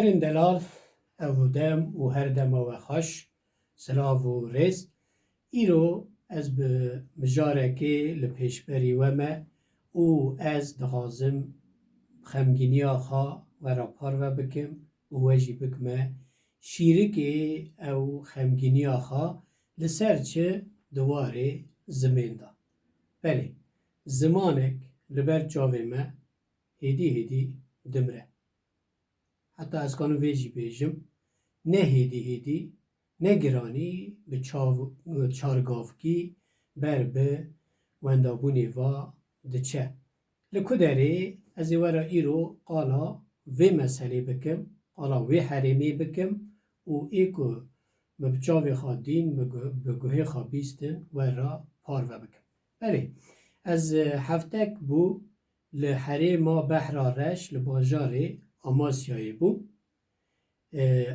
هرین دلال او دم و هر دم و خوش سلاو و رز ایرو از به مجاره که لپیش بری ومه او از دخازم خمگینی آخا و راپار و بکم و وجی بکمه شیره که او خمگینی آخا لسر چه دواره زمین دا بله زمانک لبر جاوه ما هیدی دمره حتی از کانو ویجی بیجم نه هیدی نه گرانی به چارگافکی بر به وندابونی و دچه لکدره از ایوارا ایرو قالا وی مسئله بکم قالا وی حریمی بکم و ایکو مبچاوی خادین بگوه خوابیستن و را پارو بکم بله از هفتک بو لحریم بحر رش لباجاره آماسیای بو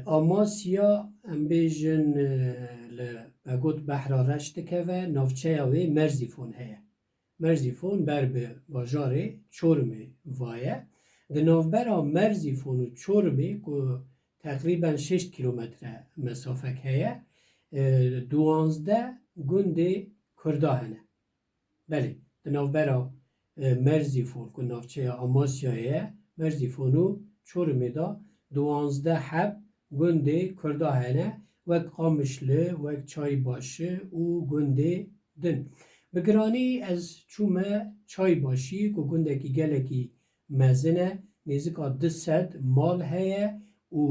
آماسیا ام بیجن لبگوت بحر رش دکه و نافچه اوی مرزیفون هیه مرزیفون بر به باجاره چورمه وایه ده نافبرا مرزیفون و چورمه که تقریبا 6 کیلومتر مسافه هیه 12 گنده کرده هنه بله ده نافبرا مرزیفون که نافچه آماسیایه مرزیفونو چورمه دا 12 حب گنده کرده هنه وک قامشله وک چای باشه و گنده دن بگرانی از چومه چای باشی که گنده کی گله کی مزنه نزدیکا 200 مال هیه و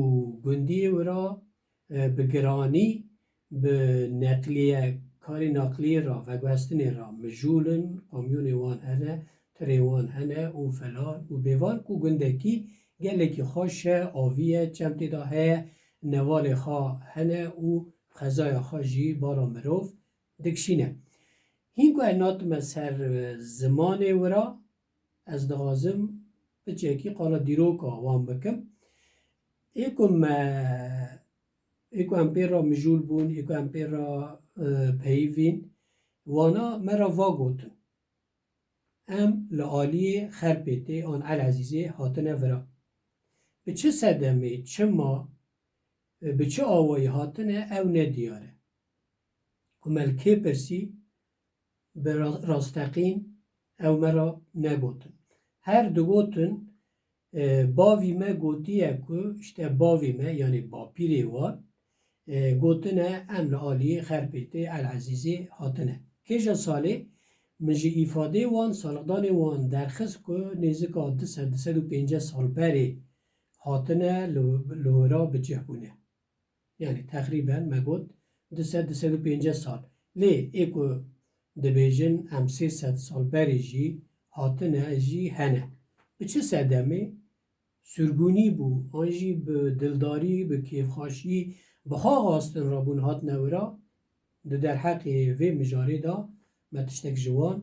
گندی ورا بگرانی به نقلیه کاری نقلیه را و گوستنی را مجولن قامیون وان هنه تریوان هنه و فلان و بیوان کو گنده کی گله کی خوشه آویه چمتی دا هیه نوال خواه هنه و خزای خواه جی بارا مروف دکشینه هینگو ناتم سر زمان ورا از دغازم بچه کی قالا دیروکا وان بکم ایکو امپیر را مجول بون ایکو امپیر را پیوین وانا مرا واگوتن ام لعالی خرپیتی آن العزیزی هاتنه ورا به چه صدمه چه ما به چه آوایی هاتنه او ندیاره که ملکه پرسی به راستقین او مرا نگوتن هر دو گوتن باوی ما گوتیه که işte باوی ما یعنی با پیری وان گوتنه ام لعالی خرپیتی العزیزی هاتنه که جا ساله مجی ifade وان سالقدان وان درخص که نزدیکا 250 سال بری هاتنه لورا بجه بونه یعنی تقریبا مگود 250 سال لی ایکو دبیجن ام 300 سال بری جی هاتنه جی هنه به چه صدمه سرگونی بو آنجی به دلداری به کیفخاشی بخواه آستن را بون هاتنه ورا در حق وی مجاری دا متشتک جوان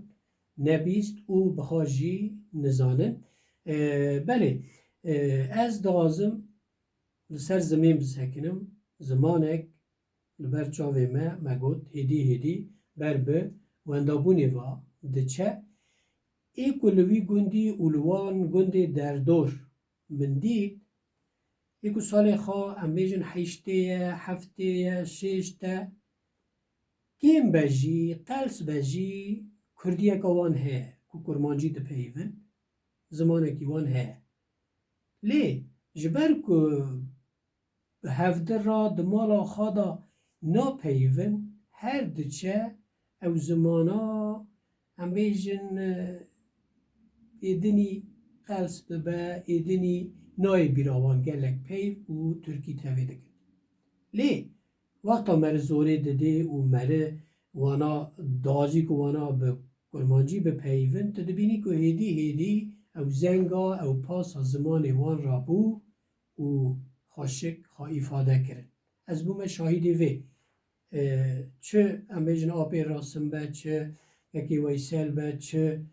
نبیست او بخواجی نزانن بله از دازم لسر زمین بسکنم زمانک لبر چاوه ما مگود هدی بر به وندابونی و دچه ای کلوی گندی اولوان گندی در دور من دید ایکو سال خواه امیجن حیشته هفته ششته کیم بجی قلس بجی کردیه که وان هه که کرمانجی ده پیون زمانه که وان هه لی جبر که هفته را دمالا خوادا نا پیون هر دچه او زمانا هم بیجن ایدنی قلس ببه ایدنی نای بیراوان گلک پیو و ترکی تاویده کن لی وقتا مره زوره دده و مره وانا دازی که وانا به کرمانجی به پیون تدبینی که هیدی او زنگا او پاس زمان وان را بو و خاشک خواه ایفاده کرن از بوم شاهدی وی چه امیجن آبی راسم به چه یکی ویسل به چه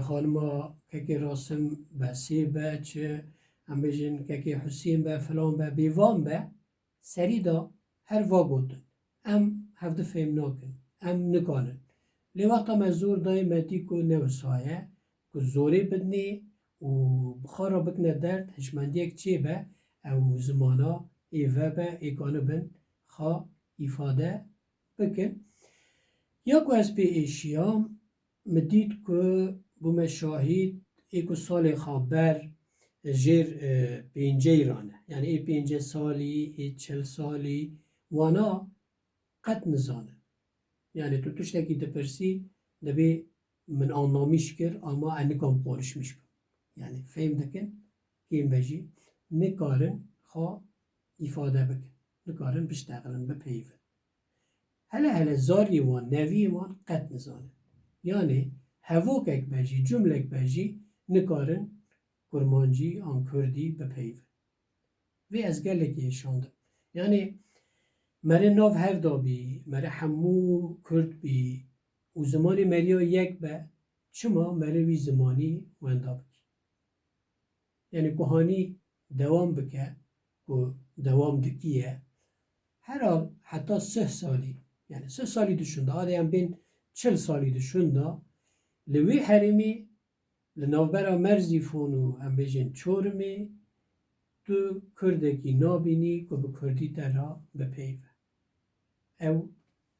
خانما که راسم بسی به چه امیجن که حسین به فلان به بیوان به سری دا هر واگوتن ام هفته فهم ناکن ام نکانن لی وقتا مزور دای مدی که نوسایه که زوری بدنی و بخارا بکنه درد هشمندی یک چی به او زمانا ایوه به ایکانو بن خوا ifade بکن. یا که از پی ایشیام مدید که بوم شاهید ایکو سال خابر جیر پینجه ایرانه، یعنی ای 5 سالی ای 40 سالی وانا قد نزانه، یعنی تو تشتکی دپرسی دبی من آنامیش کر اما انکام قولش میش کن، یعنی فهم دکن که این بجی نکارن خواه ifade بکن، نکارن بشتغلن بپیون. هله زاری وان نوی وان قد نزانه، یعنی هفوکک بجی جملک بجی نکارن کرمانجی آن کردی بپیون. وی از گلک ایشاندم، یعنی مره ناف هفدا بی، مره همو کرد بی، و زمانی مریا یک به چما مره وی زمانی وندا بکی. یعنی کهانی دوام بکه و دوام دکیه هر حال حتی 3 سالی، یعنی 3 سالی دشونده آده هم بین 40 سالی دشونده لوی حرمی لنوبرا مرزی فونو هم بیجن چورمی تو کردکی نابینی که به کردی درها بپیوه.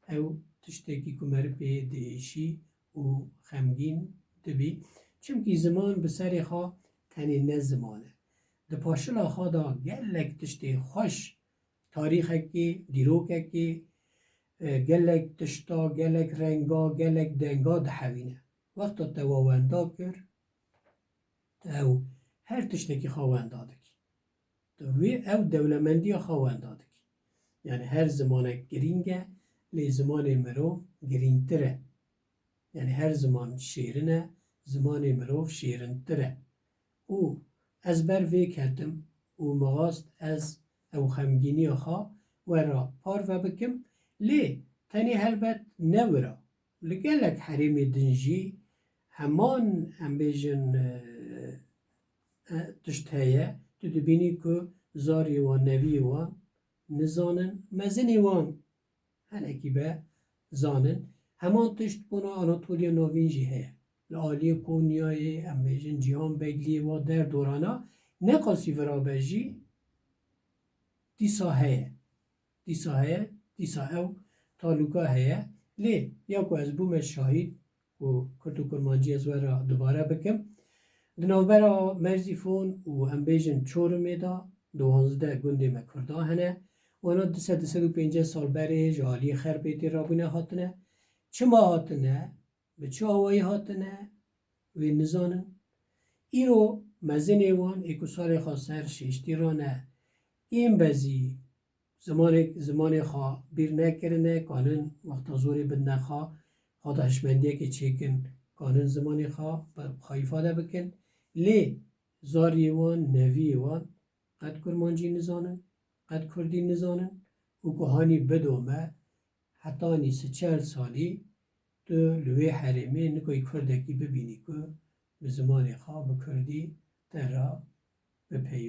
او تشتکی که مر پی دیشی و خمگین دبی، چونکی زمان بسری خواه تنی نه زمانه. ده پاشلا خواه دا گلک تشتی خوش تاریخکی، دیروککی، گلک تشتا، گلک رنگا، گلک دنگا ده حوینه. وقتا تواوندا کر او هر تشتکی خواهنده دکی او دولمندی خواهنده دکی، یعنی هر زمان گرینگه لی زمان مرو گرینگتره، یعنی هر زمان شیرنه زمان مرو شیرنتره. او از بر وی کردم او مغاست از او خمگینی خواه و را پار و بکم لی تنی هلبت نورا لگلک حریم دنجی همان هم بیجن تشت هیه تو دبینی که زاری وان نوی وان نزانن مزنی وان هنکی به زانن همان تشت بنا آناتولیا نوینجی هیه لعالی کونیای هم بیجن جیان بگلی و در دورانا نقاسی ورا بجی دیسا هیه دیسا او تالوکا هیه لی یا که از بوم شاهید و کرتو کرمانجی از ورا دوباره بکم دنوبرا مرزی فون و هم بیجن چورمی دا 12 گنده مکردا هنه و انا 250 سال بره جالی خربیتی رابونه هاتنه چما هاتنه به چه هوایی هاتنه و نزانن ایرو مزنی وان ایکو سال خواستر شیشتی رانه این بزی زمان خواه بیر نکرنه کانن وقتا زوری بد نخواه خواه دهشمندیه که چیکن کانن زمانی خواه ifade بکن لی زاری وان نوی وان قد کرمانجی نزانن قد کردی نزانن و کهانی بدومه حتی نیست 40 سالی تو لوی حرمی نکوی کردکی ببینی که به زمان خواه بکردی در را بپیوی.